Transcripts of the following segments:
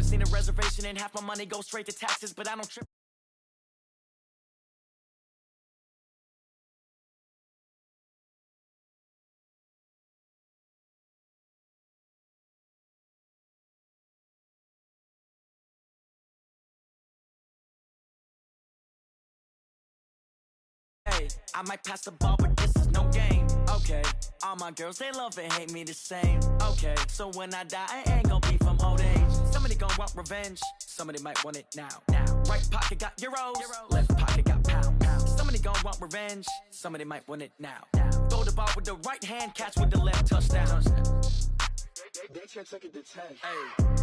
seen a reservation and half my money goes straight to taxes, but I don't trip. I might pass the ball, but this is no game. Okay, all my girls, they love and hate me the same. Okay, so when I die, I ain't gonna be from old age. Somebody gonna want revenge, somebody might want it now. Right pocket got euros, left pocket got pounds. Somebody gonna want revenge, somebody might want it now. Throw the ball with the right hand, catch with the left, touchdown. They check second to 10. Hey.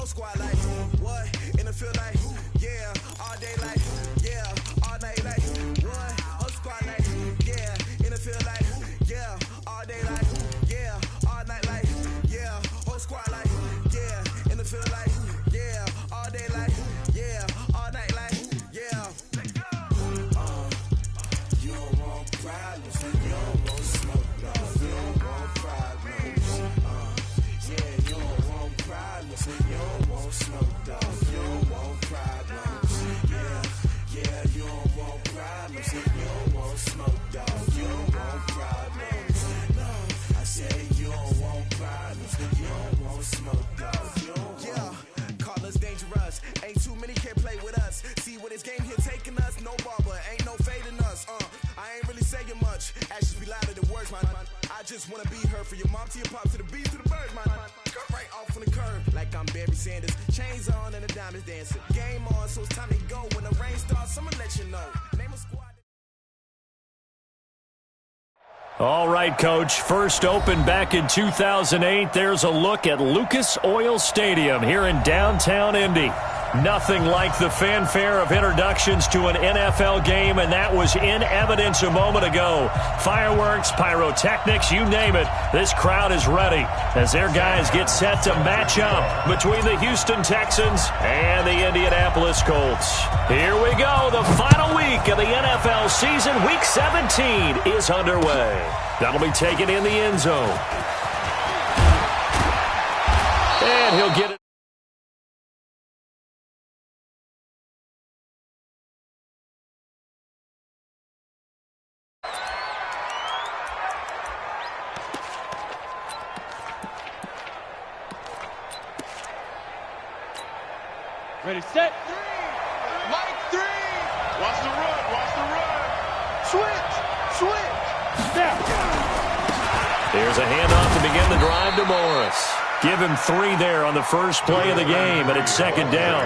Squad like, what? In the field like, yeah, all day like, yeah, all night like, what? Whole squad like, yeah, in the field like, yeah, all day like, yeah, all night like, yeah, whole squad like, yeah, in the field like, yeah, all day like, yeah, all night like, yeah. You don't want problems, you don't want smoke, though. You don't want problems, yeah, you don't want problems, you don't want smoke, dog. You don't want problems. Yeah, you don't want problems. You don't want smoke, dog. You don't want problems. No, I said you don't want problems. You don't want smoke, dog. You don't want. Call us dangerous. Ain't too many can play with us. See what this game here taking us. No barber, ain't no fading us. I ain't really saying much. Actions be louder than words, man. I just wanna be heard for your mom to your pop to the beat to the birds, man. Cut right off on the curve like I'm Barry Sanders. Chains on and the diamonds dancing. Game on, so it's time to go. When the rain starts, I'ma let you know. Name a squad. All right, Coach. First opened back in 2008. There's a look at Lucas Oil Stadium here in downtown Indy. Nothing like the fanfare of introductions to an NFL game, and that was in evidence a moment ago. Fireworks, pyrotechnics, you name it. This crowd is ready as their guys get set to match up between the Houston Texans and the Indianapolis Colts. Here we go. The final week of the NFL season, Week 17, is underway. That'll be taken in the end zone. And he'll get it. Ready, set, three. Mike, three. Watch the run. Switch. Snap. There's a handoff to begin the drive to Morris. Give him 3 there on the first play of the game, and it's second down.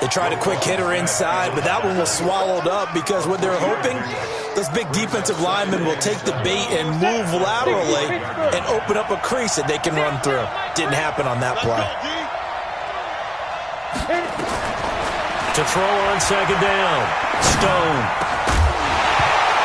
They tried a quick hitter inside, but that one was swallowed up because what they're hoping, those big defensive linemen will take the bait and move laterally and open up a crease that they can run through. Didn't happen on that play. To throw on second down, Stone.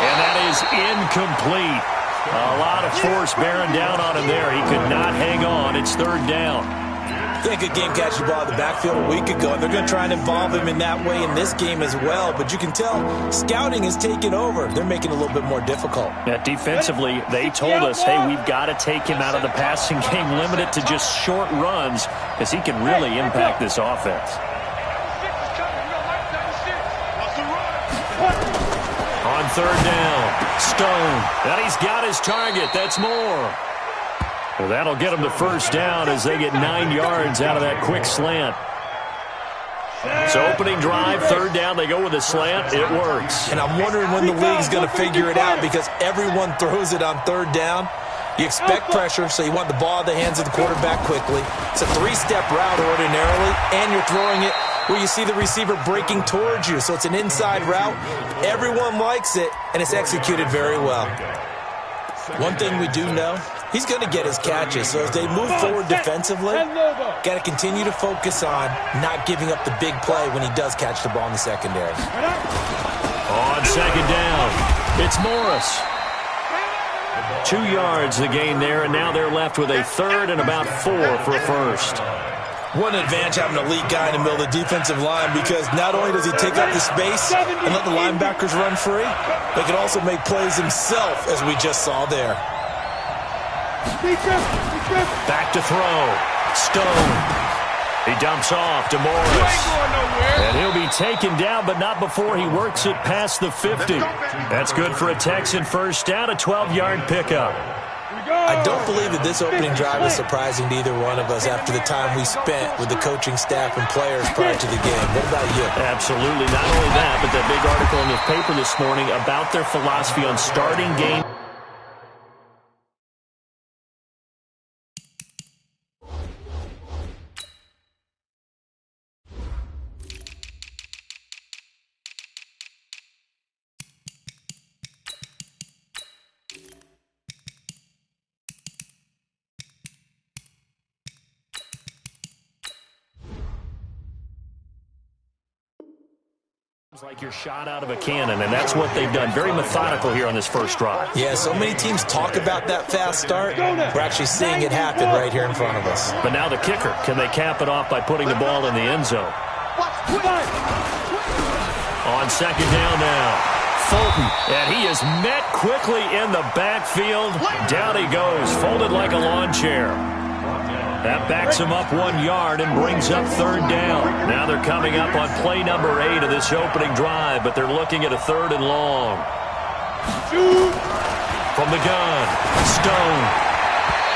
And that is incomplete. A lot of force bearing down on him there. He could not hang on. It's third down. I think a game catching ball in the backfield a week ago. They're going to try and involve him in that way in this game as well. But you can tell scouting has taken over. They're making it a little bit more difficult. Yeah, defensively, they told us, hey, we've got to take him out of the passing game, limit it to just short runs, because he can really impact this offense. On third down, Stone. And he's got his target. That's more. Well, that'll get them to first down as they get 9 yards out of that quick slant. So opening drive, third down, they go with a slant. It works. And I'm wondering when the league's going to figure it out because everyone throws it on third down. You expect pressure, so you want the ball in the hands of the quarterback quickly. It's a 3-step route ordinarily, and you're throwing it where you see the receiver breaking towards you. So it's an inside route. Everyone likes it, and it's executed very well. One thing we do know, he's going to get his catches. So as they move forward defensively, got to continue to focus on not giving up the big play when he does catch the ball in the secondary. On second down, it's Morris. 2 yards the gain there, and now they're left with a third and about 4 for a first. What an advantage having an elite guy in the middle of the defensive line, because not only does he take up the space and let the linebackers run free, but he can also make plays himself, as we just saw there. Back to throw. Stone. He dumps off to Morris. And he'll be taken down, but not before he works it past the 50. That's good for a Texan first down, a 12-yard pickup. I don't believe that this opening drive is surprising to either one of us after the time we spent with the coaching staff and players prior to the game. What about you? Absolutely. Not only that, but that big article in the paper this morning about their philosophy on starting game. Like you're shot out of a cannon, and that's what they've done. Very methodical here on this first drive. Yeah, so many teams talk about that fast start. We're actually seeing it happen right here in front of us. But now the kicker. Can they cap it off by putting the ball in the end zone? On second down now, Fulton, and he is met quickly in the backfield. Down he goes, folded like a lawn chair. That backs him up 1 yard and brings up third down. Now they're coming up on play number 8 of this opening drive, but they're looking at a third and long. From the gun, Stone.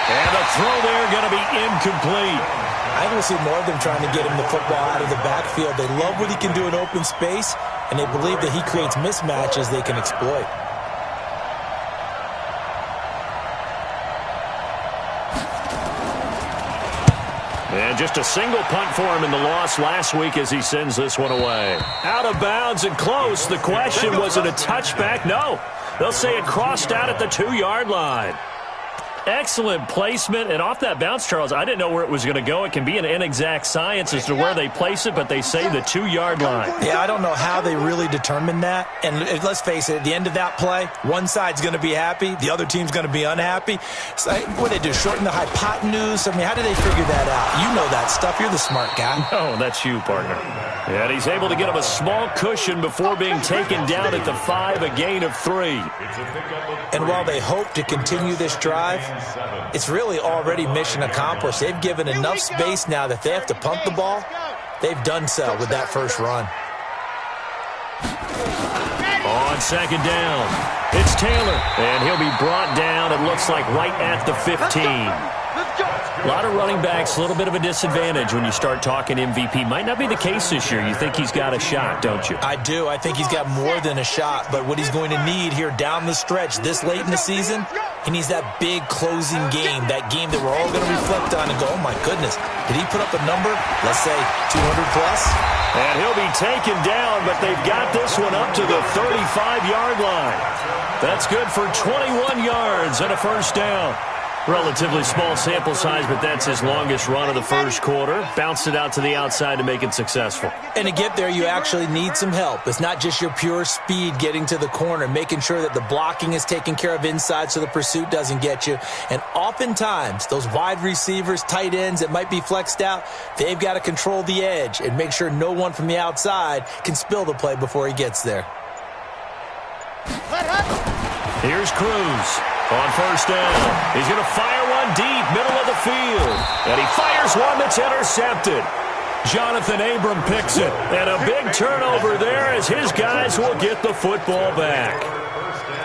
And a throw there going to be incomplete. I think we'll see more of them trying to get him the football out of the backfield. They love what he can do in open space, and they believe that he creates mismatches they can exploit. And just a single punt for him in the loss last week as he sends this one away. Out of bounds and close. The question, was it a touchback? No. They'll say it crossed out at the 2-yard line. Excellent placement, and off that bounce, Charles, I didn't know where it was going to go. It can be an inexact science as to where they place it, but they say the 2-yard line. Yeah, I don't know how they really determined that. And let's face it, at the end of that play, one side's going to be happy, the other team's going to be unhappy. So what did they do, shorten the hypotenuse? I mean, how did they figure that out? You know that stuff. You're the smart guy. No, that's you, partner. And he's able to get him a small cushion before being taken down at the 5, a gain of 3. And while they hope to continue this drive, it's really already mission accomplished. They've given enough space now that they have to punt the ball. They've done so with that first run. On second down, it's Taylor, and he'll be brought down, it looks like, right at the 15. A lot of running backs, a little bit of a disadvantage when you start talking MVP. Might not be the case this year. You think he's got a shot, don't you? I do. I think he's got more than a shot. But what he's going to need here down the stretch this late in the season, he needs that big closing game, that game that we're all going to reflect on and go, oh, my goodness, did he put up a number, let's say 200 plus? And he'll be taken down, but they've got this one up to the 35-yard line. That's good for 21 yards and a first down. Relatively small sample size, but that's his longest run of the first quarter. Bounced it out to the outside to make it successful. And to get there, you actually need some help. It's not just your pure speed getting to the corner, making sure that the blocking is taken care of inside so the pursuit doesn't get you. And oftentimes, those wide receivers, tight ends that might be flexed out, they've got to control the edge and make sure no one from the outside can spill the play before he gets there. Here's Cruz. On first down, he's going to fire one deep, middle of the field. And he fires one that's intercepted. Jonathan Abram picks it. And a big turnover there as his guys will get the football back.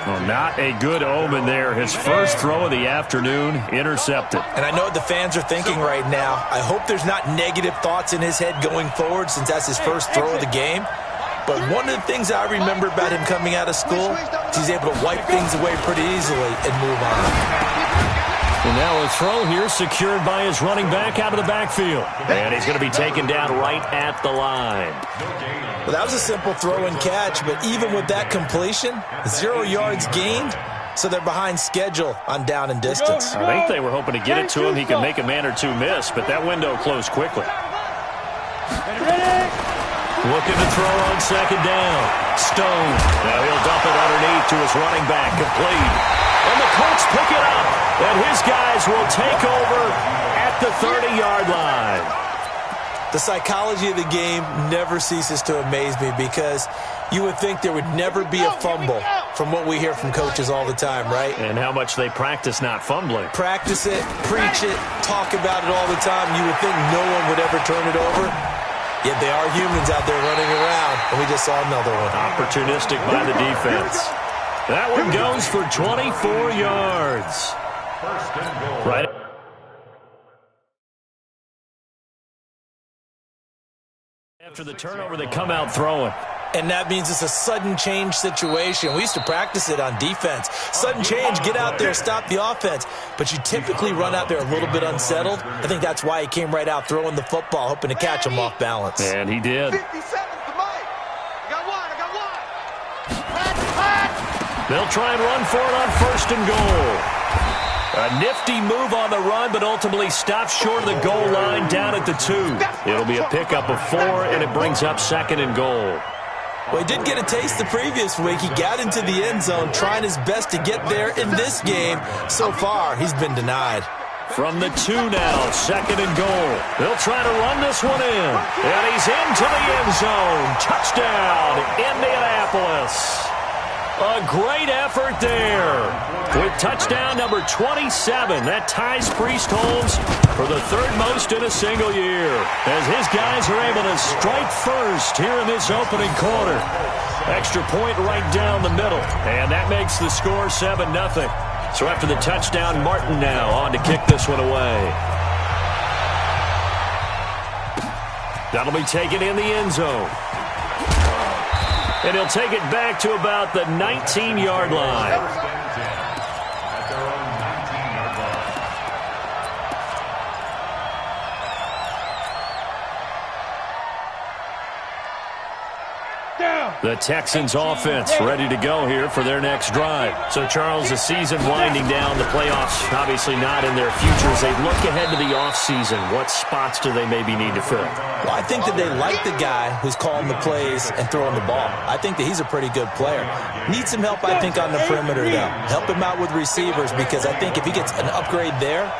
Well, not a good omen there. His first throw of the afternoon, intercepted. And I know what the fans are thinking right now. I hope there's not negative thoughts in his head going forward since that's his first throw of the game. But one of the things I remember about him coming out of school is he's able to wipe things away pretty easily and move on. And now a throw here secured by his running back out of the backfield. And he's going to be taken down right at the line. Well, that was a simple throw and catch, but even with that completion, 0 yards gained, so they're behind schedule on down and distance. I think they were hoping to get it to him. He could make a man or two miss, but that window closed quickly. Looking to throw on second down. Stone. Now he'll dump it underneath to his running back. Complete. And the Colts pick it up, and his guys will take over at the 30-yard line. The psychology of the game never ceases to amaze me because you would think there would never be a fumble from what we hear from coaches all the time, right? And how much they practice not fumbling. Practice it, preach it, talk about it all the time. You would think no one would ever turn it over. Yet they are humans out there running around, and we just saw another one. Opportunistic by the defense. That one goes for 24 yards. Right. After the turnover, they come out throwing. And that means it's a sudden change situation. We used to practice it on defense. Sudden change, get out there, stop the offense. But you typically run out there a little bit unsettled. I think that's why he came right out throwing the football, hoping to catch him off balance. And he did. 57's the mic. I got one. They'll try and run for it on 1st and goal. A nifty move on the run, but ultimately stops short of the goal line down at the 2. It'll be a pickup of 4, and it brings up 2nd and goal. Well, he did get a taste the previous week. He got into the end zone, trying his best to get there in this game. So far, he's been denied. From the 2 now, 2nd and goal. They'll try to run this one in. And he's into the end zone. Touchdown, Indianapolis. A great effort there. With touchdown number 27, that ties Priest Holmes for the 3rd most in a single year, as his guys are able to strike first here in this opening quarter. Extra point right down the middle, and that makes the score 7-0. So after the touchdown, Martin now on to kick this one away. That'll be taken in the end zone. And he'll take it back to about the 19-yard line. The Texans offense ready to go here for their next drive. So, Charles, the season winding down, the playoffs obviously not in their future. As they look ahead to the offseason, what spots do they maybe need to fill? Well, I think that they like the guy who's calling the plays and throwing the ball. I think that he's a pretty good player. Needs some help, I think, on the perimeter, though. Help him out with receivers, because I think if he gets an upgrade there,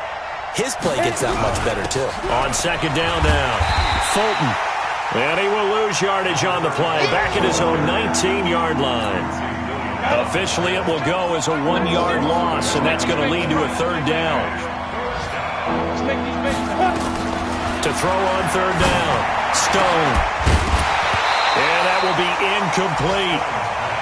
his play gets that much better, too. On 2nd down now, Fulton. And he will lose yardage on the play, back at his own 19-yard line. Officially, it will go as a 1-yard loss, and that's going to lead to a 3rd down. To throw on 3rd down, Stone. And that will be incomplete.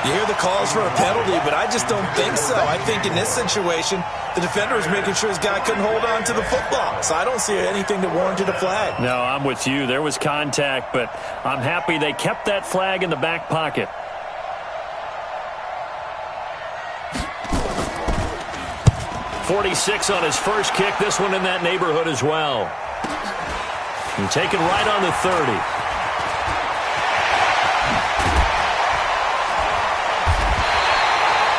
You hear the calls for a penalty, but I just don't think so. I think in this situation, the defender was making sure his guy couldn't hold on to the football. So I don't see anything that warranted a flag. No, I'm with you. There was contact, but I'm happy they kept that flag in the back pocket. .46 on his first kick. This one in that neighborhood as well. And taken right on the 30.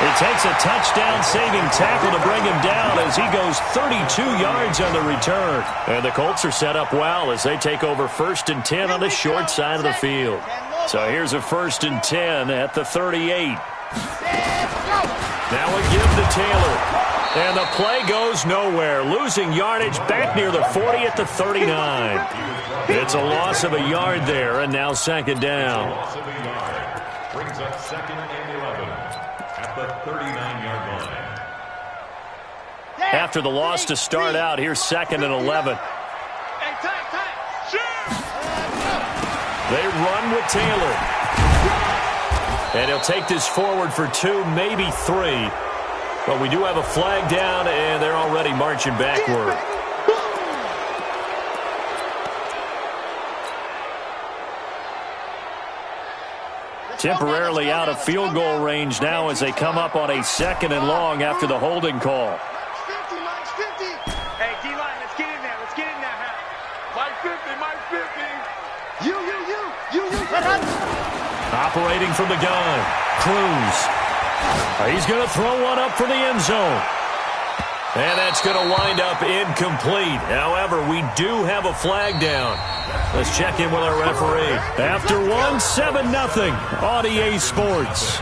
It takes a touchdown-saving tackle to bring him down as he goes 32 yards on the return. And the Colts are set up well as they take over 1st and 10 on the short side of the field. So here's a 1st and 10 at the 38. Now a give to Taylor. And the play goes nowhere. Losing yardage back near the 40 at the 39. It's a loss of a yard there, and now 2nd down. Brings up 2nd and 11 at the 39-yard line. After the loss to start out, here's 2nd and 11. They run with Taylor. And he'll take this forward for 2, maybe 3. But we do have a flag down, and they're already marching backward. Temporarily out of field goal range now as they come up on a 2nd and long after the holding call. Hey, D-line, let's get in there. Let's get in there, huh? Mike 50, Mike 50. You. Operating from the gun, Cruz. He's going to throw one up for the end zone. And that's going to wind up incomplete. However, we do have a flag down. Let's check in with our referee. After one, 7-0 on EA Sports.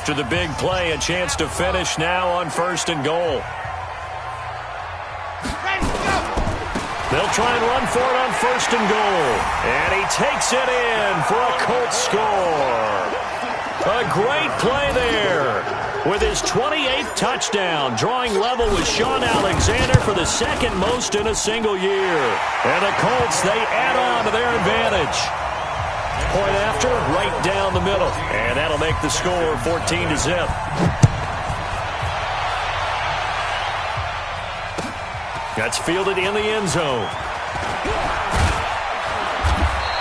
After the big play, a chance to finish now on 1st and goal. They'll try and run for it on 1st and goal. And he takes it in for a Colts score. A great play there with his 28th touchdown, drawing level with Sean Alexander for the 2nd most in a single year. And the Colts, they add on to their advantage. Point after, right down the middle. And that'll make the score 14-0. That's fielded in the end zone.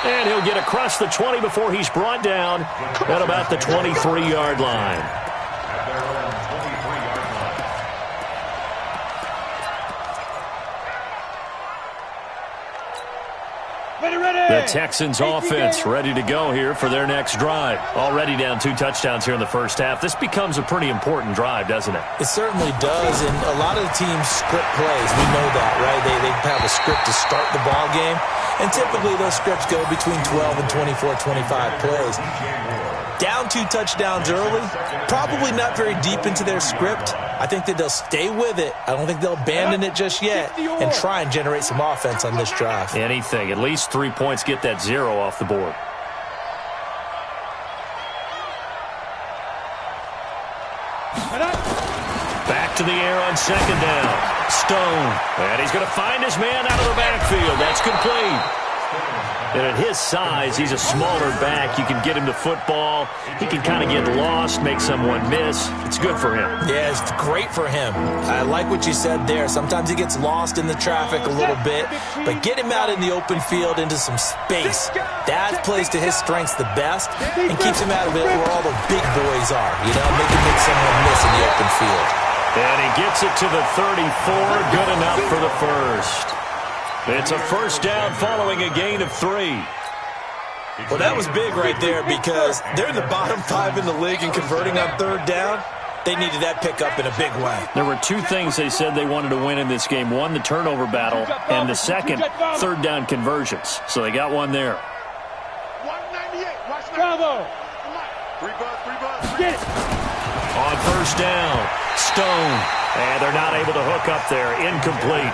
And he'll get across the 20 before he's brought down at about the 23-yard line. At their own 23-yard line. The Texans offense ready to go here for their next drive. Already down 2 touchdowns here in the first half. This becomes a pretty important drive, doesn't it? It certainly does, and a lot of the teams script plays. We know that, right? They have a script to start the ball game, and typically those scripts go between 12 and 24, 25 plays. Down 2 touchdowns early, probably not very deep into their script. I think that they'll stay with it. I don't think they'll abandon it just yet and try and generate some offense on this drive. Anything. At least 3 points, get that 0 off the board. Back to the air on 2nd down. Stone. And he's going to find his man out of the backfield. That's complete. And at his size, he's a smaller back. You can get him to football. He can kind of get lost, make someone miss. It's good for him. Yeah, it's great for him. I like what you said there. Sometimes he gets lost in the traffic a little bit, but get him out in the open field into some space. That plays to his strengths the best and keeps him out of it where all the big boys are. You know, make him make someone miss in the open field. And he gets it to the 34. Good enough for the first. It's a first down following a gain of 3. Well, that was big right there because they're in the bottom 5 in the league and converting on 3rd down. They needed that pickup in a big way. There were 2 things they said they wanted to win in this game. One, the turnover battle, and the second, 3rd down conversions. So they got one there. 198. Watch Bravo. 3 bucks. Get it. On 1st down, Stone. And they're not able to hook up there. Incomplete.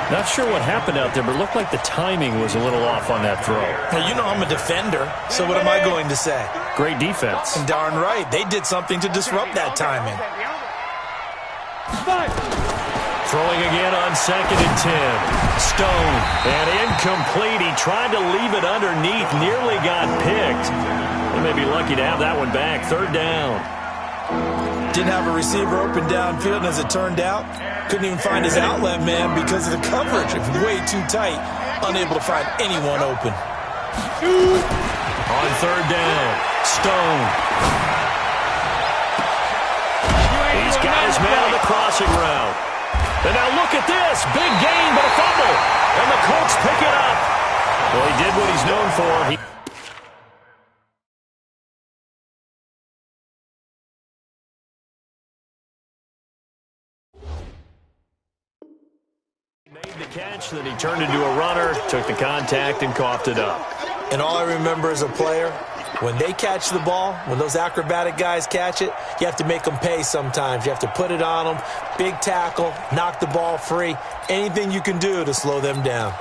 Not sure what happened out there, but it looked like the timing was a little off on that throw. Well, you know I'm a defender, so what am I going to say? Great defense. And darn right, they did something to disrupt that timing. Throwing again on 2nd and 10. Stone. And incomplete. He tried to leave it underneath. Nearly got picked. They may be lucky to have that one back. 3rd down. Didn't have a receiver open downfield, and as it turned out, couldn't even find his outlet man because of the coverage. It was way too tight. Unable to find anyone open. On 3rd down, Stone. He's got his man on the crossing route. And now look at this. Big gain, but a fumble. And the Colts pick it up. Well, he did what he's known for. Made the catch, then he turned into a runner, took the contact, and coughed it up. And all I remember as a player, when they catch the ball, when those acrobatic guys catch it, you have to make them pay sometimes. You have to put it on them, big tackle, knock the ball free, anything you can do to slow them down.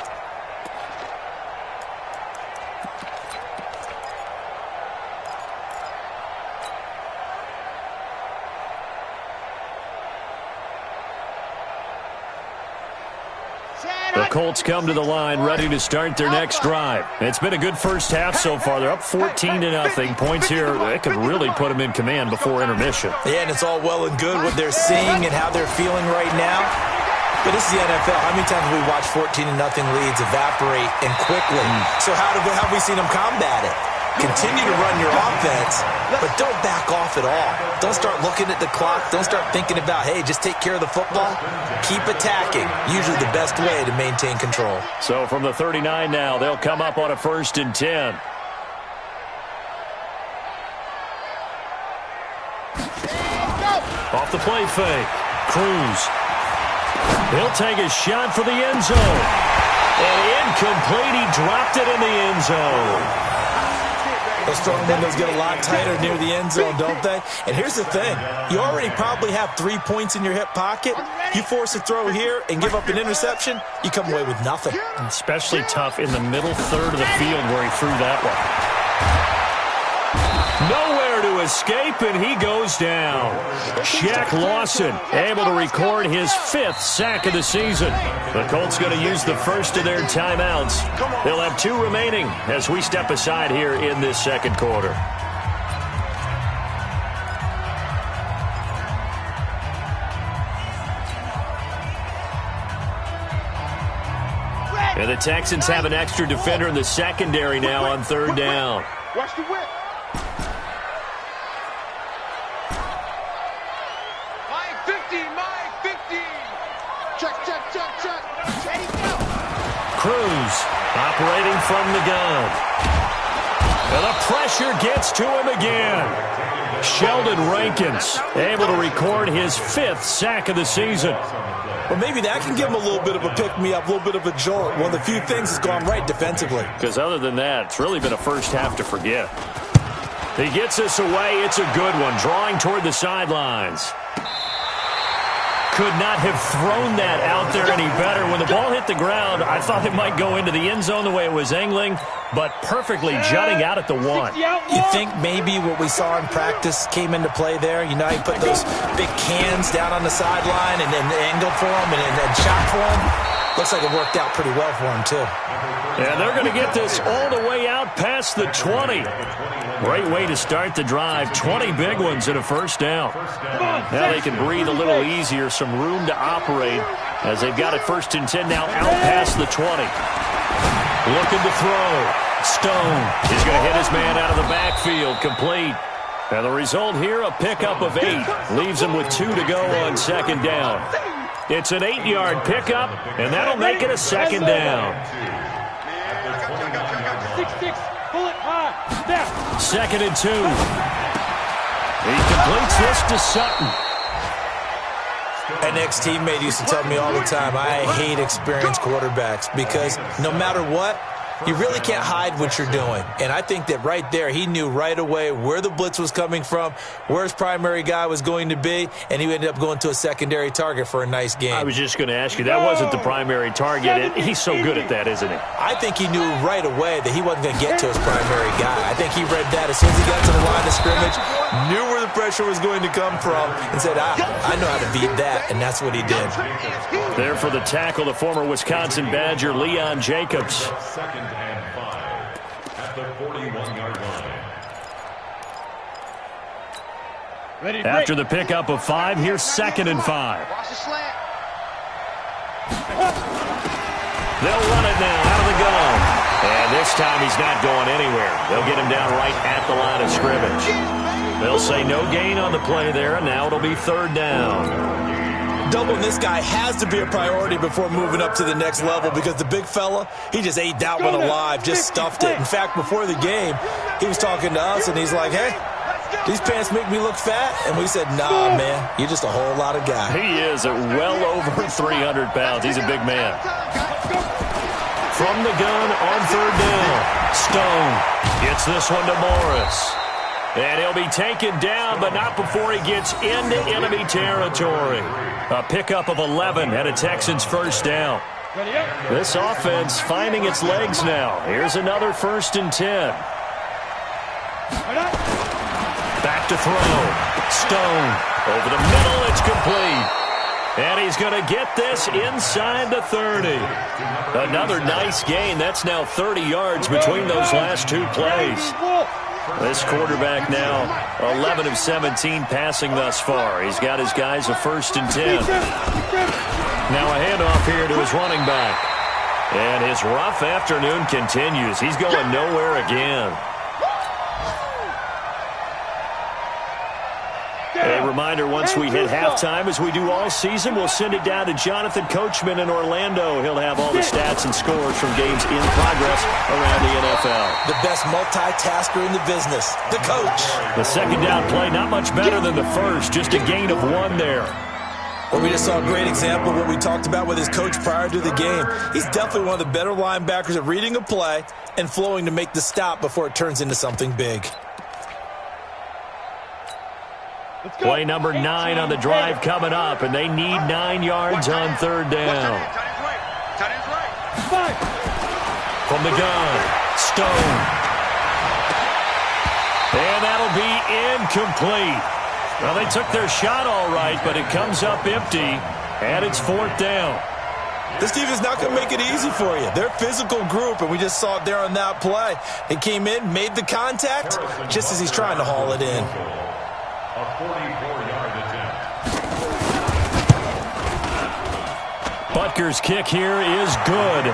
The Colts come to the line ready to start their next drive. It's been a good first half so far. They're up 14-0. Points here, that could really put them in command before intermission. Yeah, and it's all well and good what they're seeing and how they're feeling right now. But this is the NFL. How many times have we watched 14-0 leads evaporate and quickly? So how have we seen them combat it? Continue to run your offense, but don't back off at all. Don't start looking at the clock. Don't start thinking about, hey, just take care of the football. Keep attacking. Usually the best way to maintain control. So from the 39 now, they'll come up on a 1st and 10. Off the play fake. Cruz. He'll take a shot for the end zone. And incomplete. He dropped it in the end zone. Those throwing windows get a lot tighter near the end zone, don't they? And here's the thing. You already probably have 3 points in your hip pocket. You force a throw here and give up an interception, you come away with nothing. Especially tough in the middle third of the field where he threw that one. Nowhere to escape, and he goes down. Shaq Lawson able to record his 5th sack of the season. The Colts going to use the first of their timeouts. They'll have 2 remaining as we step aside here in this second quarter. And the Texans have an extra defender in the secondary now on 3rd down. Watch the whip. Cruz operating from the gun. And the pressure gets to him again. Sheldon Rankins able to record his 5th sack of the season. Well, maybe that can give him a little bit of a pick-me-up, a little bit of a jolt. One of the few things that's gone right defensively. Because other than that, it's really been a first half to forget. He gets us away. It's a good one. Drawing toward the sidelines. Could not have thrown that out there any better. When the ball hit the ground, I thought it might go into the end zone the way it was angling, but perfectly jutting out at the 1. You think maybe what we saw in practice came into play there? You know, he put those big cans down on the sideline and then angled for him and shot for him. Looks like it worked out pretty well for him, too. And they're going to get this all the way out past the 20. Great way to start the drive. 20 big ones and a first down. Now they can breathe a little easier, some room to operate as they've got it 1st and 10 now out past the 20. Looking to throw. Stone is going to hit his man out of the backfield, complete. And the result here, a pickup of 8. Leaves him with 2 to go on 2nd down. It's an 8-yard pickup, and that'll make it a 2nd down. 2nd and 2. He completes this to Sutton. An ex-teammate used to tell me all the time, I hate experienced quarterbacks because no matter what, you really can't hide what you're doing. And I think that right there, he knew right away where the blitz was coming from, where his primary guy was going to be, and he ended up going to a secondary target for a nice game. I was just going to ask you, that wasn't the primary target. He's so good at that, isn't he? I think he knew right away that he wasn't going to get to his primary guy. I think he read that as soon as he got to the line of scrimmage, knew where the pressure was going to come from, and said, I know how to beat that, and that's what he did. There for the tackle, the former Wisconsin Badger, Leon Jacobs. 2nd and 5 at the 41-yard line. After the pickup of 5, here's 2nd and 5. They'll run it now out of the gun. And this time he's not going anywhere. They'll get him down right at the line of scrimmage. They'll say no gain on the play there, and now it'll be 3rd down. Doubling this guy has to be a priority before moving up to the next level because the big fella, he just ate that one alive, just stuffed it. In fact, before the game, he was talking to us, and he's like, hey, these pants make me look fat? And we said, nah, man, you're just a whole lot of guy. He is at well over 300 pounds. He's a big man. From the gun on 3rd down, Stone gets this one to Morris. And he'll be taken down, but not before he gets into enemy territory. A pickup of 11 and a Texans 1st down. This offense finding its legs now. Here's another 1st and 10. Back to throw. Stone over the middle. It's complete. And he's going to get this inside the 30. Another nice gain. That's now 30 yards between those last 2 plays. This quarterback now 11 of 17 passing thus far. He's got his guys a 1st and 10. Now a handoff here to his running back. And his rough afternoon continues. He's going nowhere again. A reminder, once we hit halftime, as we do all season, we'll send it down to Jonathan Coachman in Orlando. He'll have all the stats and scores from games in progress around the NFL. The best multitasker in the business, the coach. The 2nd down play, not much better than the first, just a gain of 1 there. Well, we just saw a great example of what we talked about with his coach prior to the game. He's definitely one of the better linebackers at reading a play and flowing to make the stop before it turns into something big. Play number 9 on the drive coming up, and they need 9 yards on third down. From the gun, Stone. And that'll be incomplete. Well, they took their shot all right, but it comes up empty, and it's fourth down. This team is not going to make it easy for you. They're a physical group, and we just saw it there on that play. He came in, made the contact, just as he's trying to haul it in. A 44-yard attempt. Butker's kick here is good,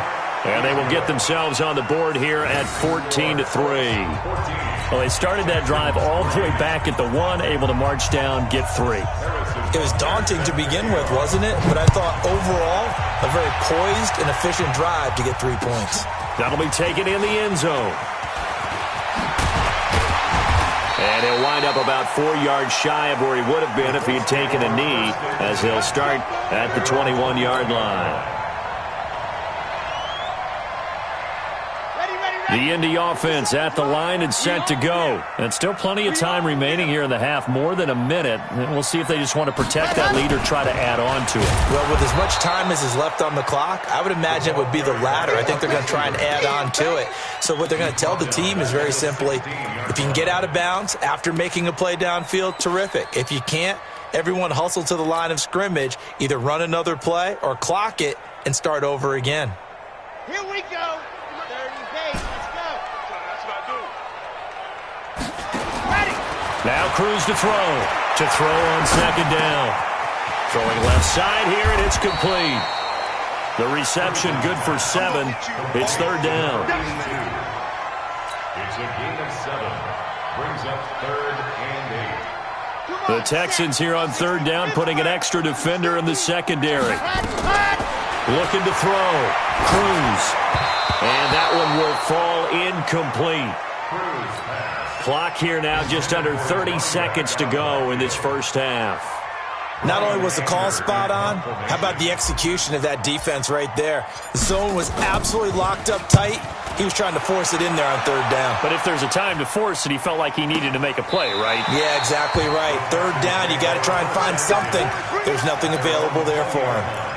and they will get themselves on the board here at 14-3. Well, they started that drive all the way back at the 1, able to march down, get 3. It was daunting to begin with, wasn't it? But I thought overall, a very poised and efficient drive to get 3 points. That'll be taken in the end zone. And he'll wind up about 4 yards shy of where he would have been if he had taken a knee, as he'll start at the 21-yard line. The Indy offense at the line and set to go. And still plenty of time remaining here in the half, more than a minute. And we'll see if they just want to protect that lead or try to add on to it. Well, with as much time as is left on the clock, I would imagine it would be the latter. I think they're going to try and add on to it. So what they're going to tell the team is very simply, if you can get out of bounds after making a play downfield, terrific. If you can't, everyone hustle to the line of scrimmage, either run another play or clock it and start over again. Here we go. 30 pace. Let's go. That's what I do. Ready. Now Cruz to throw. To throw on second down. Throwing left side here, and it's complete. The reception good for 7. It's third down. It's a gain of 7. Brings up third and 8. The Texans here on third down, putting an extra defender in the secondary. Looking to throw. Cruz. And that one will fall incomplete. Clock here now just under 30 seconds to go in this first half. Not only was the call spot on, how about the execution of that defense right there? The zone was absolutely locked up tight. He was trying to force it in there on third down. But if there's a time to force it, he felt like he needed to make a play, right? Yeah, exactly right. Third down, you got to try and find something. There's nothing available there for him.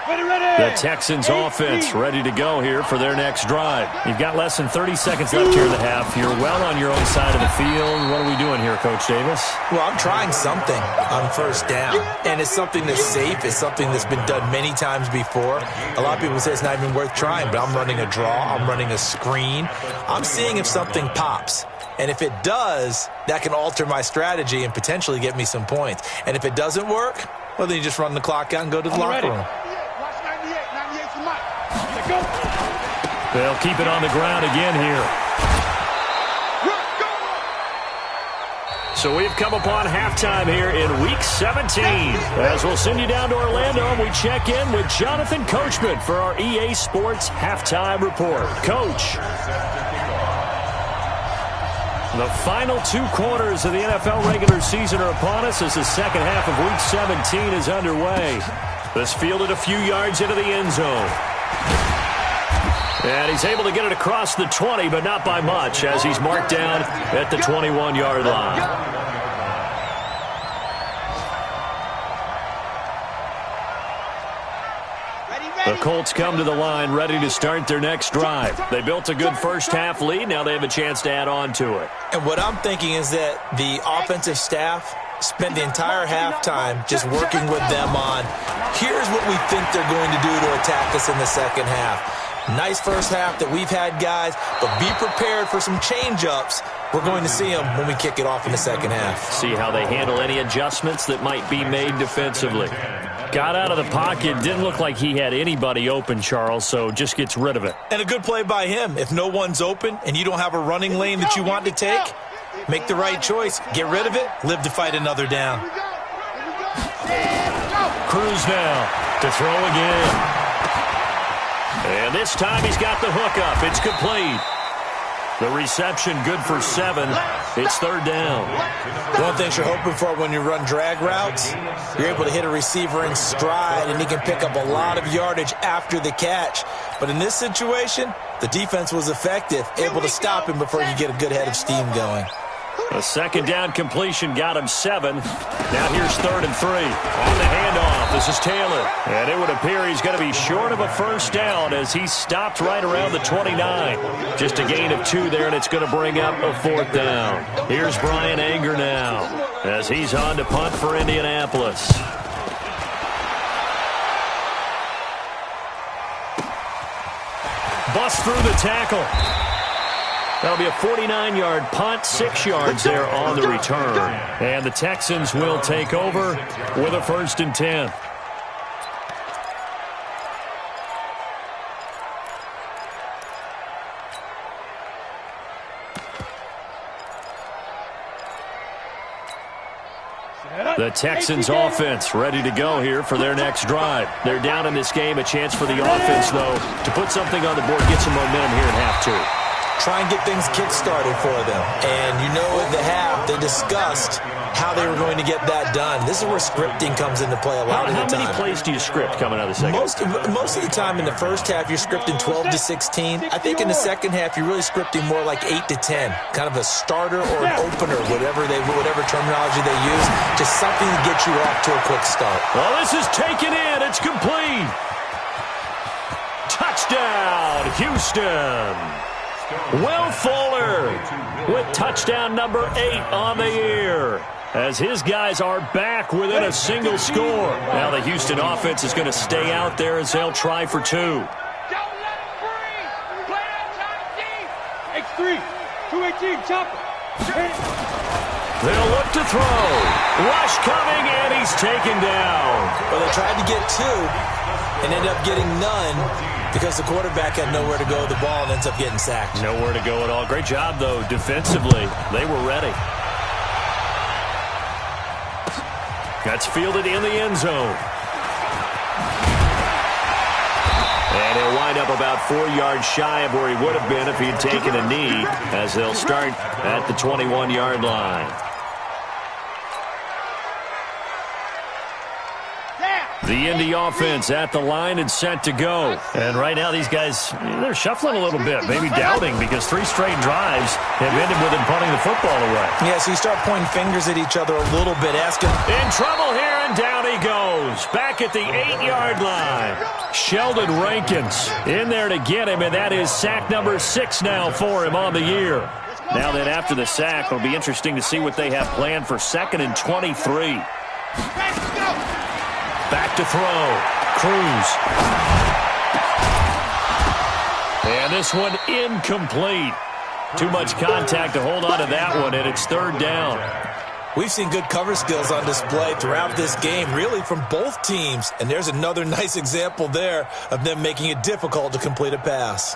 The Texans offense ready to go here for their next drive. You've got less than 30 seconds left here in the half. You're well on your own side of the field. What are we doing here, Coach Davis? Well, I'm trying something on first down, and it's something that's safe. It's something that's been done many times before. A lot of people say it's not even worth trying, but I'm running a draw. I'm running a screen. I'm seeing if something pops. And if it does, that can alter my strategy and potentially get me some points. And if it doesn't work, well, then you just run the clock out and go to the locker room. They'll keep it on the ground again here. So we've come upon halftime here in Week 17. As we'll send you down to Orlando, and we check in with Jonathan Coachman for our EA Sports Halftime Report. Coach. The final 2 quarters of the NFL regular season are upon us as the second half of Week 17 is underway. This fielded a few yards into the end zone. And he's able to get it across the 20, but not by much, as he's marked down at the 21-yard line. The Colts come to the line ready to start their next drive. They built a good first-half lead. Now they have a chance to add on to it. And what I'm thinking is that the offensive staff spent the entire halftime just working with them on, here's what we think they're going to do to attack us in the second half. Nice first half that we've had, guys, but be prepared for some change-ups. We're going to see them when we kick it off in the second half. See how they handle any adjustments that might be made defensively. Got out of the pocket, didn't look like he had anybody open, Charles, so just gets rid of it. And a good play by him. If no one's open and you don't have a running lane that you want to take, make the right choice. Get rid of it, live to fight another down. Cruz now to throw again. And this time he's got the hook up. It's complete. The reception good for 7. It's third down. One thing you're hoping for when you run drag routes, you're able to hit a receiver in stride, and he can pick up a lot of yardage after the catch. But in this situation, the defense was effective, able to stop him before you get a good head of steam going. A second down completion got him 7. Now here's 3rd and 3. On the handoff, this is Taylor. And it would appear he's going to be short of a first down as he stopped right around the 29. Just a gain of 2 there, and it's going to bring up a 4th down. Here's Brian Anger now as he's on to punt for Indianapolis. Bust through the tackle. That'll be a 49-yard punt, 6 yards there on the return. And the Texans will take over with a 1st and 10. The Texans offense ready to go here for their next drive. They're down in this game. A chance for the offense, though, to put something on the board, get some momentum here in half 2. Try and get things kick-started for them. And you know at the half, they discussed how they were going to get that done. This is where scripting comes into play a lot of the time. How many plays do you script coming out of the second? Most of the time in the first half, you're scripting 12 to 16. I think in the second half, you're really scripting more like 8 to 10. Kind of a starter or an opener, whatever terminology they use. Just something to get you off to a quick start. Well, this is taken in. It's complete. Touchdown, Houston. Will Fuller with touchdown number 8 on the year as his guys are back within a single score. Now the Houston offense is going to stay out there as they'll try for 2. Don't let him breathe. Play that tight deep. X3, 218, chopper. They'll look to throw. Rush coming, and he's taken down. Well, they tried to get 2 and ended up getting none because the quarterback had nowhere to go with the ball and ends up getting sacked. Nowhere to go at all. Great job, though, defensively. They were ready. That's fielded in the end zone. And he'll wind up about 4 yards shy of where he would have been if he had taken a knee, as they'll start at the 21-yard line. The Indy offense at the line and set to go. And right now these guys, they're shuffling a little bit, maybe doubting, because 3 straight drives have ended with them punting the football away. Yeah, so you start pointing fingers at each other a little bit, asking. In trouble here, and down he goes. Back at the 8-yard line. Sheldon Rankins in there to get him, and that is sack number 6 now for him on the year. Now then, after the sack, it'll be interesting to see what they have planned for 2nd and 23. Back to throw. Cruz. And this one incomplete. Too much contact to hold on to that one, and it's 3rd down. We've seen good cover skills on display throughout this game, really from both teams. And there's another nice example there of them making it difficult to complete a pass.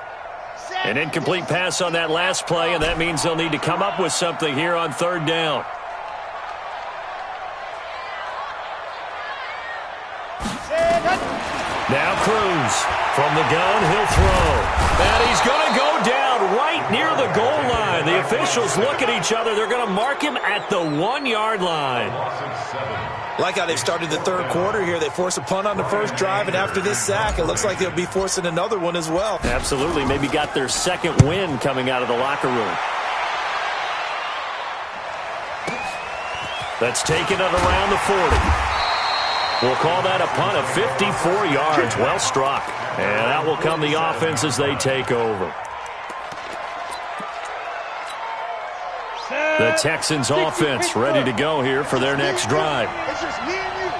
An incomplete pass on that last play, and that means they'll need to come up with something here on 3rd down. Now Cruz from the gun, he'll throw. And he's going to go down right near the goal line. The officials look at each other. They're going to mark him at the 1-yard line. Like how they've started the 3rd quarter here. They force a punt on the first drive, and after this sack, it looks like they'll be forcing another one as well. Absolutely. Maybe got their 2nd win coming out of the locker room. That's taken it around the 40. We'll call that a punt of 54 yards. Well struck. And out will come the offense as they take over. The Texans offense ready to go here for their next drive. It's just me and you.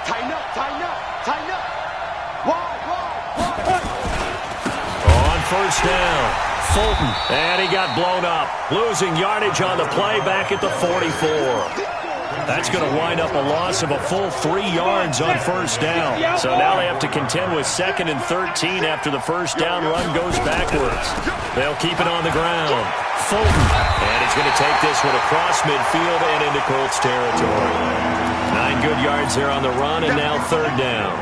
Tighten up, tighten up, tighten up. Wide. On 1st down, Fulton. And he got blown up. Losing yardage on the play back at the 44. That's going to wind up a loss of a full 3 yards on 1st down. So now they have to contend with 2nd and 13 after the 1st down run goes backwards. They'll keep it on the ground. Fulton. And he's going to take this one across midfield and into Colts territory. 9 good yards there on the run, and now 3rd down.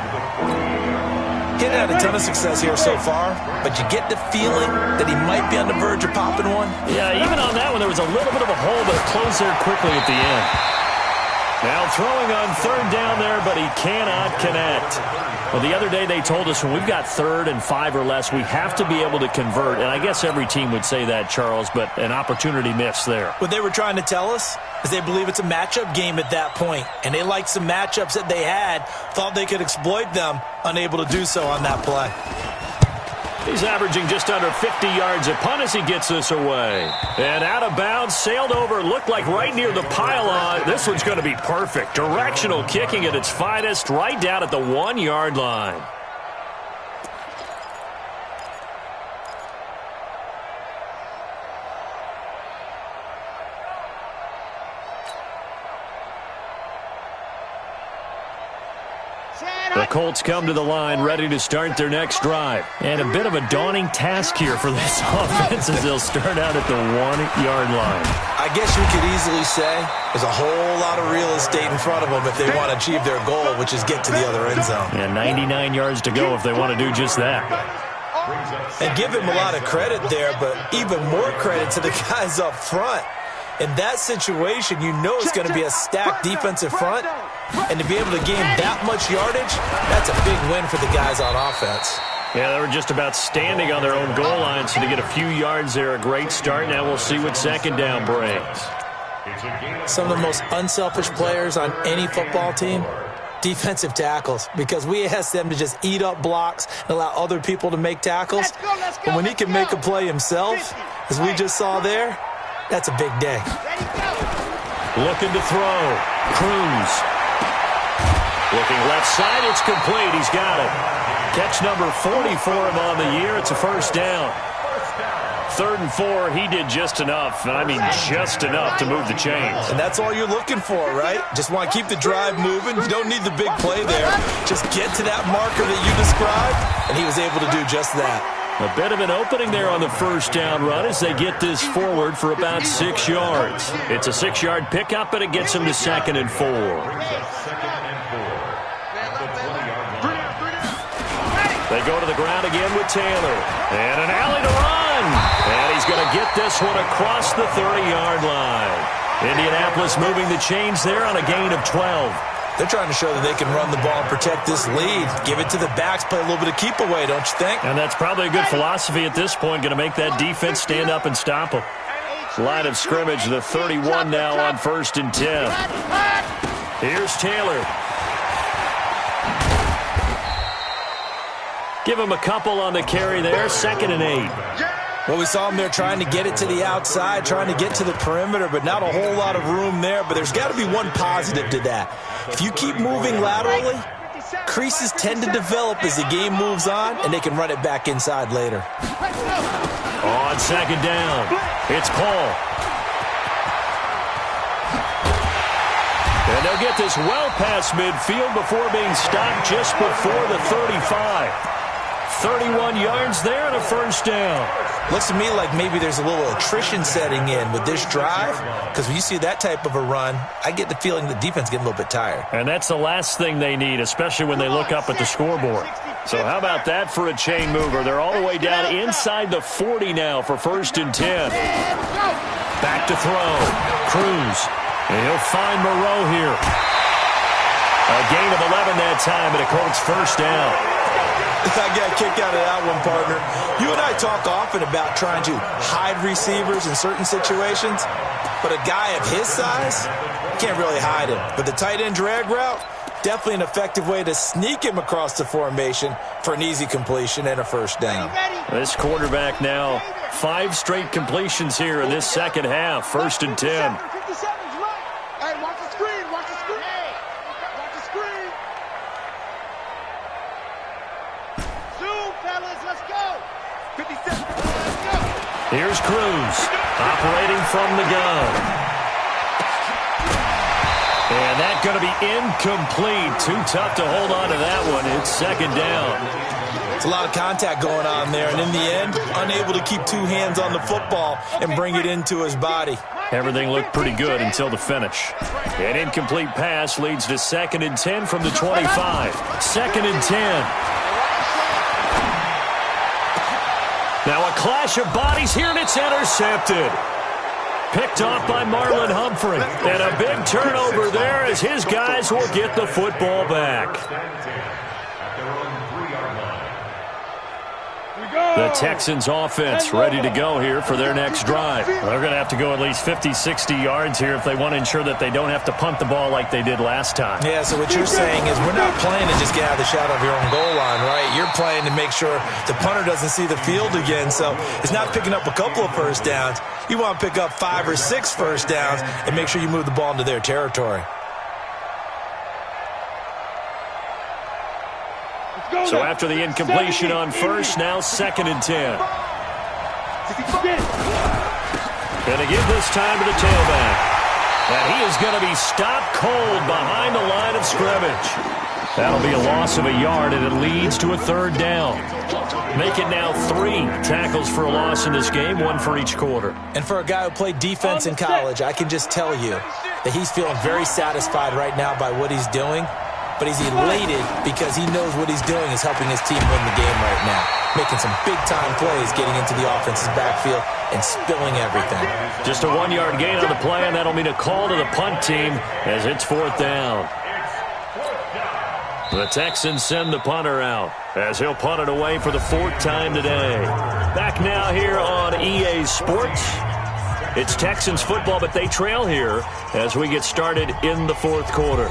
He hasn't had a ton of success here so far, but you get the feeling that he might be on the verge of popping one. Yeah, even on that one, there was a little bit of a hole, but it closed there quickly at the end. Now throwing on third down there, but he cannot connect. Well, the other day they told us when we've got 3rd and 5 or less, we have to be able to convert. And I guess every team would say that, Charles, but an opportunity missed there. What they were trying to tell us is they believe it's a matchup game at that point. And they liked some matchups that they had, thought they could exploit them, unable to do so on that play. He's averaging just under 50 yards a punt as he gets this away. And out of bounds, sailed over, looked like right near the pylon. This one's going to be perfect. Directional kicking at its finest, right down at the 1-yard line. The Colts come to the line, ready to start their next drive. And a bit of a daunting task here for this offense as they'll start out at the 1-yard line. I guess you could easily say there's a whole lot of real estate in front of them if they want to achieve their goal, which is get to the other end zone. And 99 yards to go if they want to do just that. And give him a lot of credit there, but even more credit to the guys up front. In that situation, you know it's going to be a stacked defensive front. And to be able to gain that much yardage, that's a big win for the guys on offense. Yeah, they were just about standing on their own goal line, so to get a few yards there, a great start. Now we'll see what second down brings. Some of the most unselfish players on any football team, defensive tackles, because we ask them to just eat up blocks and allow other people to make tackles. But when he can make a play himself, as we just saw there, that's a big day. Looking to throw. Cruz. Looking left side. It's complete. He's got it. Catch number 40 for him on the year. It's a first down. 3rd and 4. He did just enough. And I mean just enough to move the chains. And that's all you're looking for, right? Just want to keep the drive moving. You don't need the big play there. Just get to that marker that you described. And he was able to do just that. A bit of an opening there on the first down run as they get this forward for about 6 yards. It's a 6-yard pickup, and it gets them to 2nd and 4. They go to the ground again with Taylor. And an alley to run. And he's going to get this one across the 30-yard line. Indianapolis moving the chains there on a gain of 12. They're trying to show that they can run the ball and protect this lead. Give it to the backs, play a little bit of keep away, don't you think? And that's probably a good philosophy at this point, going to make that defense stand up and stop them. Line of scrimmage, the 31 now on 1st and 10. Here's Taylor. Give him a couple on the carry there, 2nd and 8. Well, we saw him there trying to get it to the outside, trying to get to the perimeter, but not a whole lot of room there. But there's got to be one positive to that. If you keep moving laterally, creases tend to develop as the game moves on, and they can run it back inside later. On 2nd down, it's Paul. And they'll get this well past midfield before being stopped just before the 35. 31 yards there and a first down. Looks to me like maybe there's a little attrition setting in with this drive, because when you see that type of a run, I get the feeling the defense getting a little bit tired. And that's the last thing they need, especially when they look up at the scoreboard. So how about that for a chain mover? They're all the way down inside the 40 now for 1st and 10. Back to throw. Cruz. And he'll find Moreau here. A gain of 11 that time, and a Colts first down. I got a kick out of that one, partner. You and I talk often about trying to hide receivers in certain situations, but a guy of his size, can't really hide him. But the tight end drag route, definitely an effective way to sneak him across the formation for an easy completion and a first down. This quarterback now, 5 straight completions here in this second half. 1st and 10. Here's Cruz, operating from the gun. And that's going to be incomplete. Too tough to hold on to that one. It's 2nd down. It's a lot of contact going on there, and in the end, unable to keep 2 hands on the football and bring it into his body. Everything looked pretty good until the finish. An incomplete pass leads to 2nd and 10 from the 25. 2nd and 10. Now a clash of bodies here, and it's intercepted. Picked off by Marlon Humphrey. And a big turnover there as his guys will get the football back. The Texans offense ready to go here for their next drive. They're going to have to go at least 50, 60 yards here if they want to ensure that they don't have to punt the ball like they did last time. Yeah, so what you're saying is we're not playing to just get out of the shadow of your own goal line, right? You're playing to make sure the punter doesn't see the field again. So it's not picking up a couple of first downs. You want to pick up 5 or 6 first downs and make sure you move the ball into their territory. So after the incompletion on first, now 2nd and 10. Going to give this time to the tailback. And he is going to be stopped cold behind the line of scrimmage. That'll be a loss of a yard, and it leads to a 3rd down. Make it now 3 tackles for a loss in this game, 1 for each quarter. And for a guy who played defense in college, I can just tell you that he's feeling very satisfied right now by what he's doing. But he's elated because he knows what he's doing is helping his team win the game right now. Making some big-time plays, getting into the offense's backfield, and spilling everything. Just a 1-yard gain on the play, and that'll mean a call to the punt team as it's 4th down. The Texans send the punter out as he'll punt it away for the 4th time today. Back now here on EA Sports. It's Texans football, but they trail here as we get started in the 4th quarter.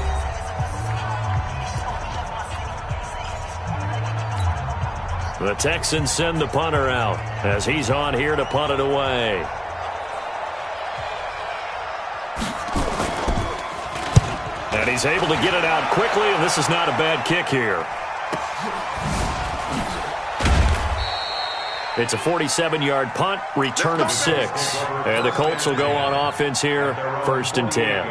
The Texans send the punter out as he's on here to punt it away. And he's able to get it out quickly, and this is not a bad kick here. It's a 47-yard punt, return of 6. And the Colts will go on offense here, 1st and 10.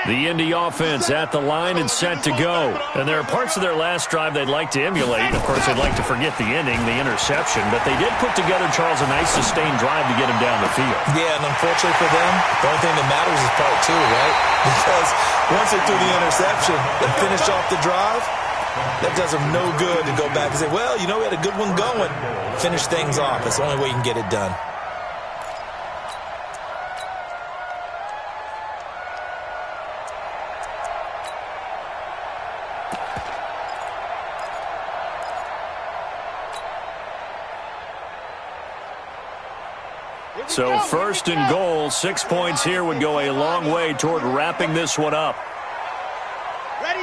The Indy offense at the line and set to go. And there are parts of their last drive they'd like to emulate. Of course, they'd like to forget the ending, the interception. But they did put together, Charles, a nice sustained drive to get him down the field. Yeah, and unfortunately for them, the only thing that matters is part 2, right? Because once they threw the interception and finished off the drive, that does them no good to go back and say, well, you know, we had a good one going. Finish things off. That's the only way you can get it done. So 1st and goal, 6 points here would go a long way toward wrapping this one up. Ready.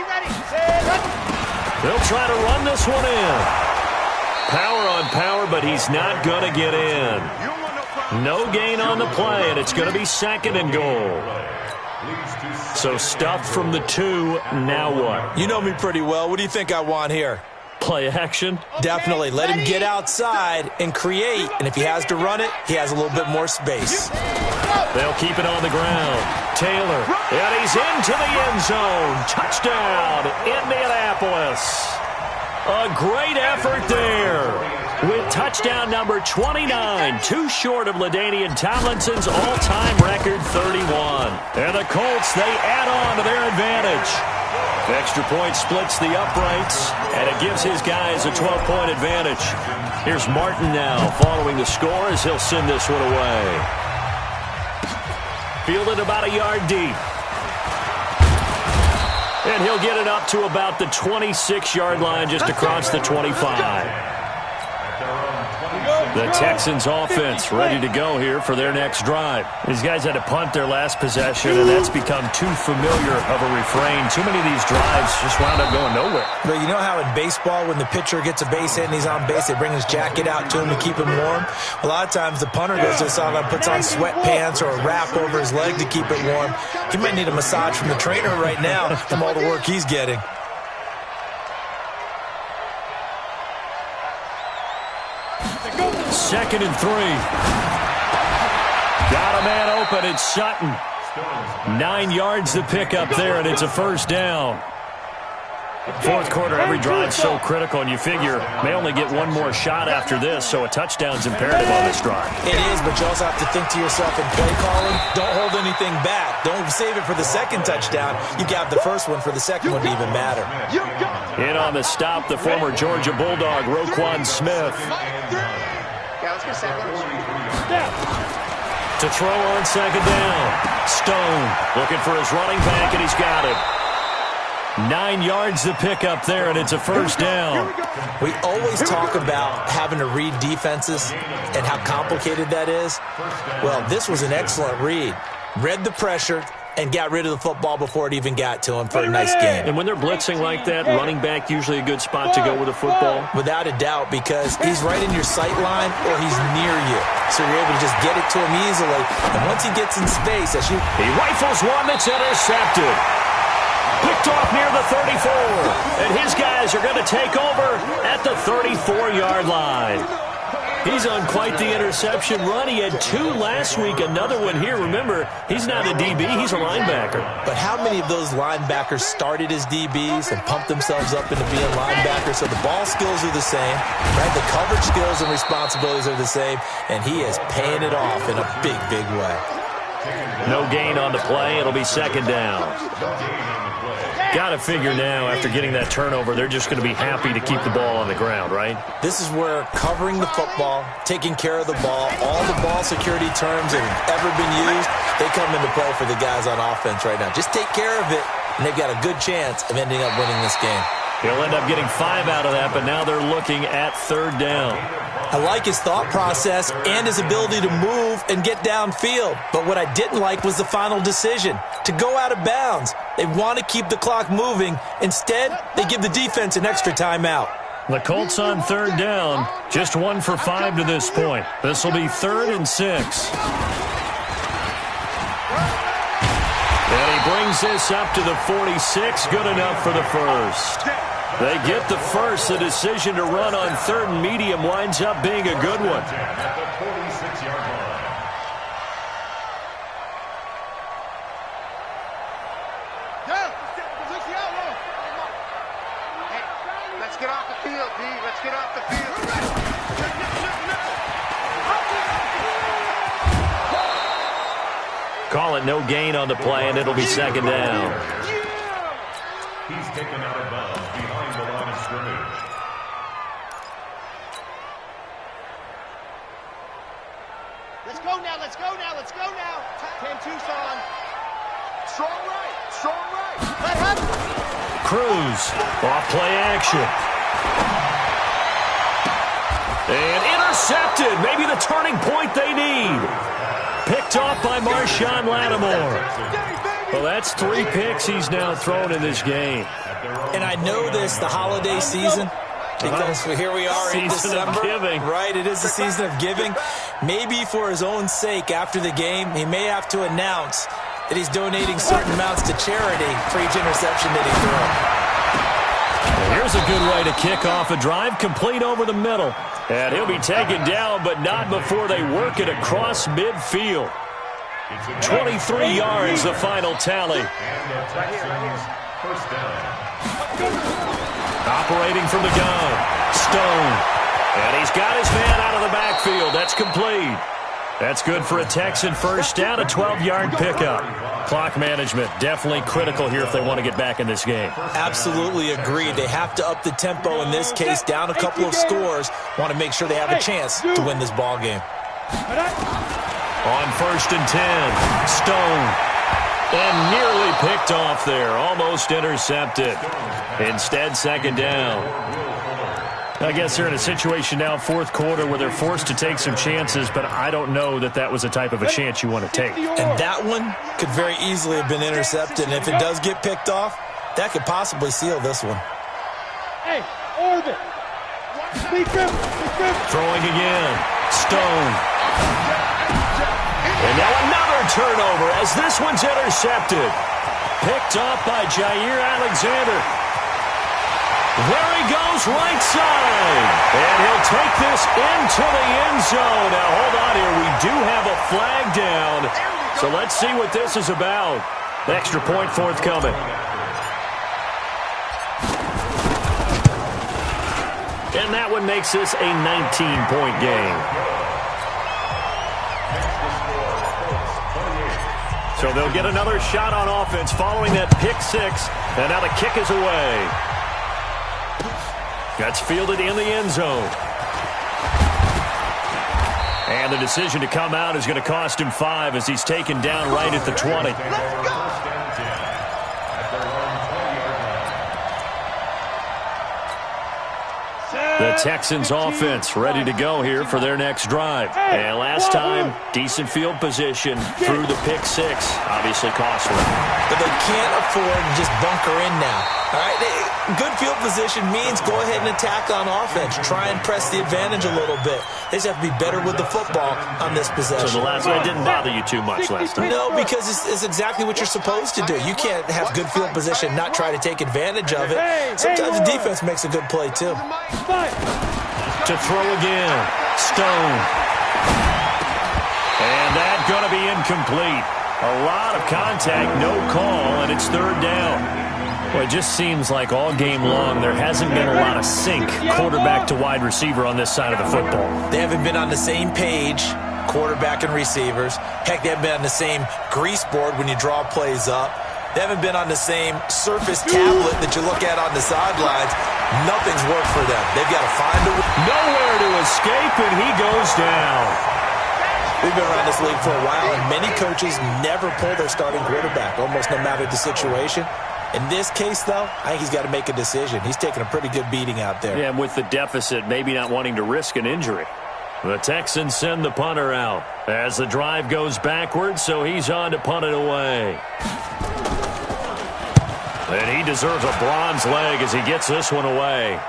They'll try to run this one in. Power on power, but he's not going to get in. No gain on the play, and it's going to be 2nd and goal. So stuffed from the 2, now what? You know me pretty well. What do you think I want here? Play action? Definitely. Let him get outside and create. And if he has to run it, he has a little bit more space. They'll keep it on the ground. Taylor, and he's into the end zone. Touchdown, Indianapolis. A great effort there. With touchdown number 29, too short of LaDainian Tomlinson's all-time record 31. And the Colts, they add on to their advantage. Extra point splits the uprights, and it gives his guys a 12-point advantage. Here's Martin now following the score as he'll send this one away. Fielded about a yard deep. And he'll get it up to about the 26-yard line just across the 25. The Texans offense ready to go here for their next drive. These guys had to punt their last possession, and that's become too familiar of a refrain. Too many of these drives just wound up going nowhere. But you know how in baseball, when the pitcher gets a base hit and he's on base, they bring his jacket out to him to keep him warm? A lot of times the punter goes to the sideline, puts on sweatpants or a wrap over his leg to keep it warm. He might need a massage from the trainer right now from all the work he's getting. 2nd and 3. Got a man open. It's Sutton. 9 yards to pick up there, and it's a 1st down. Fourth quarter, every drive's so critical, and you figure may only get one more shot after this, so a touchdown's imperative on this drive. It is, but you also have to think to yourself in play calling, don't hold anything back. Don't save it for the second touchdown. You got the first one for the second one to even matter. In on the stop, the former Georgia Bulldog, Roquan Smith. To throw on second down. Stone looking for his running back, and he's got it. 9 yards to pick up there, and it's a first down. We always talk about having to read defenses and how complicated that is. Well, this was an excellent read. Read the pressure and got rid of the football before it even got to him for a nice game. And when they're blitzing like that, running back usually a good spot to go with the football? Without a doubt, because he's right in your sight line or he's near you. So you're able to just get it to him easily. And once he gets in space, he rifles one that's intercepted. Picked off near the 34. And his guys are going to take over at the 34-yard line. He's on quite the interception run. He had 2 last week, another one here. Remember, he's not a DB, he's a linebacker. But how many of those linebackers started as DBs and pumped themselves up into being linebackers? So the ball skills are the same, right? The coverage skills and responsibilities are the same, and he is paying it off in a big, big way. No gain on the play. It'll be second down. Got to figure now, after getting that turnover, they're just going to be happy to keep the ball on the ground, right? This is where covering the football, taking care of the ball, all the ball security terms that have ever been used, they come into play for the guys on offense right now. Just take care of it, and they've got a good chance of ending up winning this game. He'll end up getting 5 out of that, but now they're looking at third down. I like his thought process and his ability to move and get downfield. But what I didn't like was the final decision, to go out of bounds. They want to keep the clock moving. Instead, they give the defense an extra timeout. The Colts on third down, just 1 for 5 to this point. This will be 3rd and 6. And he brings this up to the 46, good enough for the first. They get the first. The decision to run on 3rd and medium winds up being a good one. At the 46-yard line. Hey, let's get off the field, D. Let's get off the field. Call it no gain on the play, and it'll be second down. He's taken out of bounds behind the line of scrimmage. Let's go now, let's go now, let's go now. 10 Tucson. Strong right, strong right. Let him. Cruz, off play action. And intercepted, maybe the turning point they need. Picked off by Marshawn Lattimore. Well, that's 3 picks he's now thrown in this game. And I know this, the holiday season, because here we are in December. Season of giving. Right, it is the season of giving. Maybe for his own sake, after the game, he may have to announce that he's donating certain amounts to charity for each interception that he threw. Here's a good way to kick off a drive, complete over the middle. And he'll be taken down, but not before they work it across midfield. 23 yards, the final tally. And the Texans first down. Operating from the gun, Stone. And he's got his man out of the backfield. That's complete. That's good for a Texan first down, a 12-yard pickup. Clock management definitely critical here if they want to get back in this game. Absolutely agreed. They have to up the tempo in this case, down a couple of scores. Want to make sure they have a chance to win this ball game. On 1st and 10, Stone. And nearly picked off there, almost intercepted. Instead, second down. I guess they're in a situation now, 4th quarter, where they're forced to take some chances, but I don't know that that was the type of a chance you want to take. And that one could very easily have been intercepted, and if it does get picked off, that could possibly seal this one. Hey, orbit. Throwing again, Stone. And now another turnover as this one's intercepted. Picked off by Jair Alexander. There he goes, right side. And he'll take this into the end zone. Now, hold on here. We do have a flag down. So let's see what this is about. Extra point forthcoming. And that one makes this a 19-point game. So they'll get another shot on offense following that pick six. And now the kick is away. That's fielded in the end zone. And the decision to come out is going to cost him 5 as he's taken down right at the 20. The Texans offense ready to go here for their next drive. And last time, decent field position through the pick six. Obviously costly. But they can't afford to just bunker in now. All right, good field position means go ahead and attack on offense. Try and press the advantage a little bit. They just have to be better with the football on this possession. So the last one didn't bother you too much last time? No, because it's exactly what you're supposed to do. You can't have good field position, not try to take advantage of it. Sometimes the defense makes a good play, too. To throw again. Stone. And that's going to be incomplete. A lot of contact, no call, and it's third down. Well, it just seems like all game long there hasn't been a lot of sync quarterback to wide receiver on this side of the football. They haven't been on the same page, quarterback and receivers. Heck, they haven't been on the same grease board when you draw plays up. They haven't been on the same Surface tablet that you look at on the sidelines. Nothing's worked for them. They've got to find a way. Nowhere to escape, and he goes down. We've been around this league for a while, and many coaches never pull their starting quarterback, almost no matter the situation. In this case, though, I think he's got to make a decision. He's taking a pretty good beating out there. Yeah, and with the deficit, maybe not wanting to risk an injury. The Texans send the punter out as the drive goes backwards, so he's on to punt it away. And he deserves a bronze leg as he gets this one away.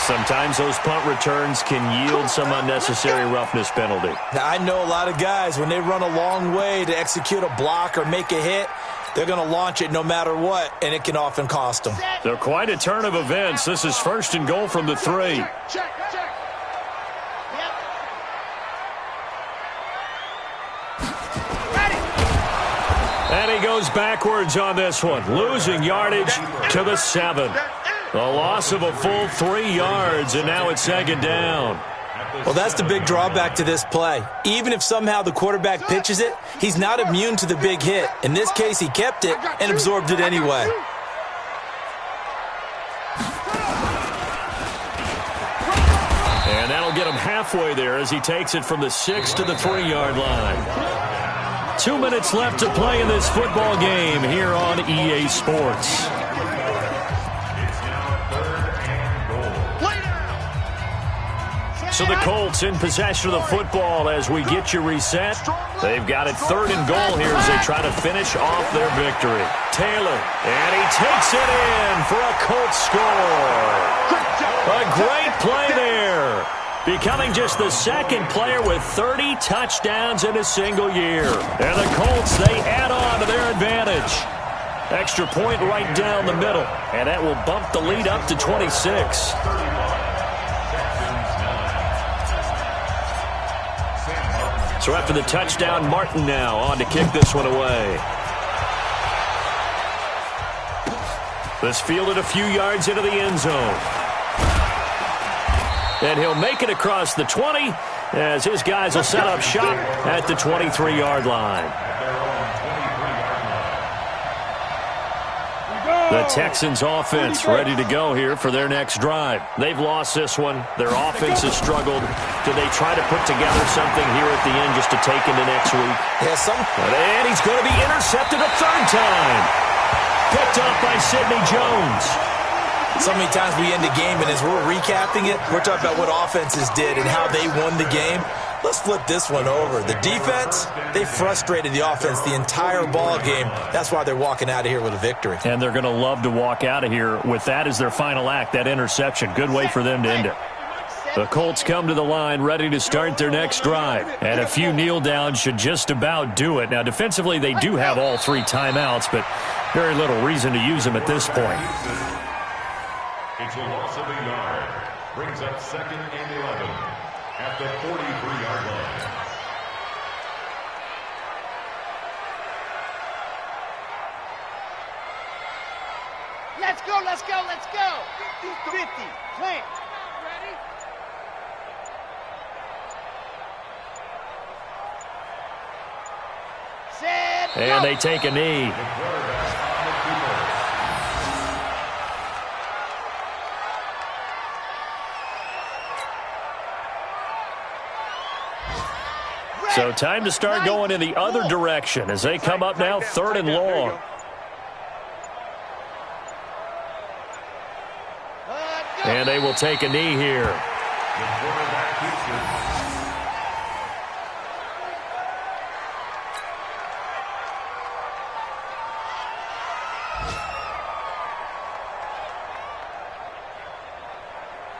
Sometimes those punt returns can yield some unnecessary roughness penalty. Now, I know a lot of guys, when they run a long way to execute a block or make a hit, they're going to launch it no matter what, and it can often cost them. So quite a turn of events. This is first and goal from the 3. Check. And he goes backwards on this one, losing yardage to the 7. The loss of a full 3 yards, and now it's second down. Well, that's the big drawback to this play. Even if somehow the quarterback pitches it, he's not immune to the big hit. In this case, he kept it and absorbed it anyway. And that'll get him halfway there as he takes it from the 6 to the 3-yard line. 2 minutes left to play in this football game here on EA Sports. So the Colts in possession of the football as we get you reset. They've got it third and goal here as they try to finish off their victory. Taylor, and he takes it in for a Colts score. A great play there. Becoming just the second player with 30 touchdowns in a single year. And the Colts, they add on to their advantage. Extra point right down the middle. And that will bump the lead up to 26. So after the touchdown, Martin now on to kick this one away. This fielded a few yards into the end zone. And he'll make it across the 20 as his guys will set up shop at the 23-yard line. The Texans offense ready to go here for their next drive. They've lost this one. Their offense has struggled. Do they try to put together something here at the end just to take into next week? Yeah, and he's going to be intercepted a third time. Picked up by Sidney Jones. So many times we end the game, and as we're recapping it, we're talking about what offenses did and how they won the game. Let's flip this one over. The defense, they frustrated the offense the entire ball game. That's why they're walking out of here with a victory. And they're going to love to walk out of here with that as their final act, that interception. Good way for them to end it. The Colts come to the line ready to start their next drive. And a few kneel downs should just about do it. Now, defensively, they do have all 3 timeouts, but very little reason to use them at this point. It's a loss of a yard. Brings up second and 11. at the 43-yard line. Let's go, let's go, let's go. 50, plant. Ready? Set, And go. they take a knee. The quarterback on the keeper. So time to start going in the other direction as they come up now 3rd and long. And they will take a knee here. The quarterback keeps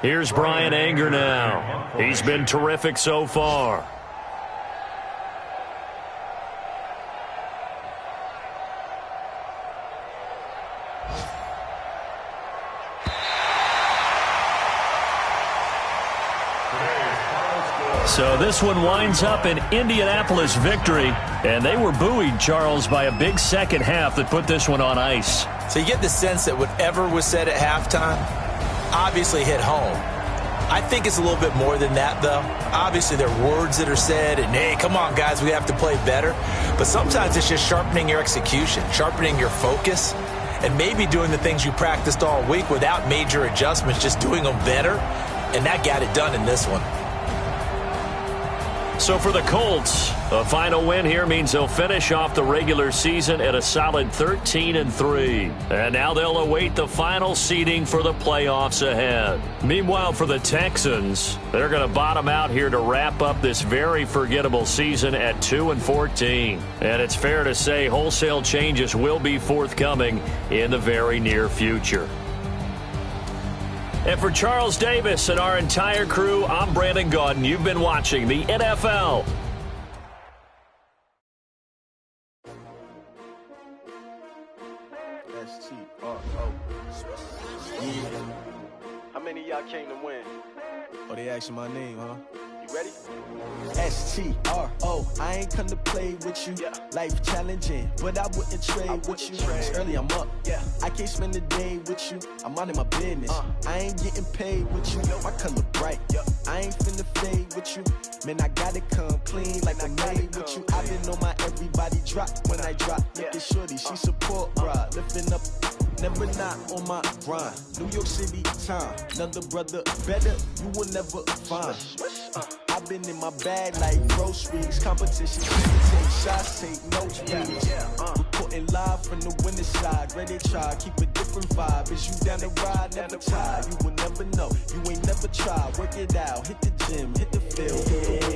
it. Here's Brian Anger now. He's been terrific so far. So this one winds up an Indianapolis victory, and they were buoyed, Charles, by a big second half that put this one on ice. So you get the sense that whatever was said at halftime obviously hit home. I think it's a little bit more than that, though. Obviously, there are words that are said, and, hey, come on, guys, we have to play better. But sometimes it's just sharpening your execution, sharpening your focus, and maybe doing the things you practiced all week without major adjustments, just doing them better, and that got it done in this one. So for the Colts, a final win here means they'll finish off the regular season at a solid 13-3. And now they'll await the final seeding for the playoffs ahead. Meanwhile, for the Texans, they're going to bottom out here to wrap up this very forgettable season at 2-14. And it's fair to say wholesale changes will be forthcoming in the very near future. And for Charles Davis and our entire crew, I'm Brandon Gaudin. You've been watching the NFL. S-T-R-O. Yeah. How many of y'all came to win? Oh, they asking my name, huh? You ready? S-T-R-O. I ain't come to play with you. Yeah. Life challenging, but I wouldn't trade with you. It's early, I'm up. Yeah. I can't spend the day with you. I'm minding my business. I ain't getting paid with you. My color bright. I ain't finna fade with you. Man, I gotta come clean like I'm made with you. I been on my everybody drop when I drop. Look at shorty, she support ride. Lifting up, never not on my grind. New York City time. Another brother better, you will never find. I've been in my bag like groceries. Competition, take shots, take notes, please. Reporting live from the winning side. Ready to try, keep a different vibe. Is you down the ride, never tired. You will never know, you ain't never tried. Work it out, hit the gym, hit the field.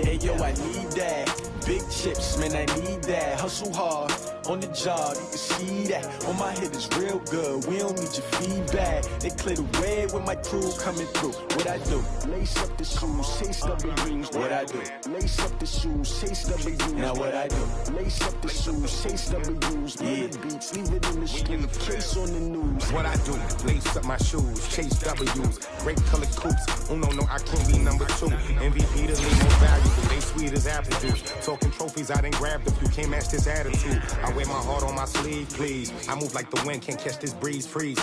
Hey yo, I need that. Big chips, man, I need that. Hustle hard, on the job, you can see that. On my head is real good, we don't need your feedback. They clear the way with my crew coming through. What I do? Lace up the shoes, chase W's. What I do? Lace up the shoes, chase W's. Now what I do? Lace up the shoes, chase W's. Yeah, beats, leave it in the street, case on the news. What I do, lace up my shoes, chase W's, great colored coops. Oh no, I can't be number 2. MVP to me more valuable, they sweet as apple juice. Talking trophies, I done grabbed a few, can't match this attitude. I wear my heart on my sleeve, please. I move like the wind, can't catch this breeze, freeze.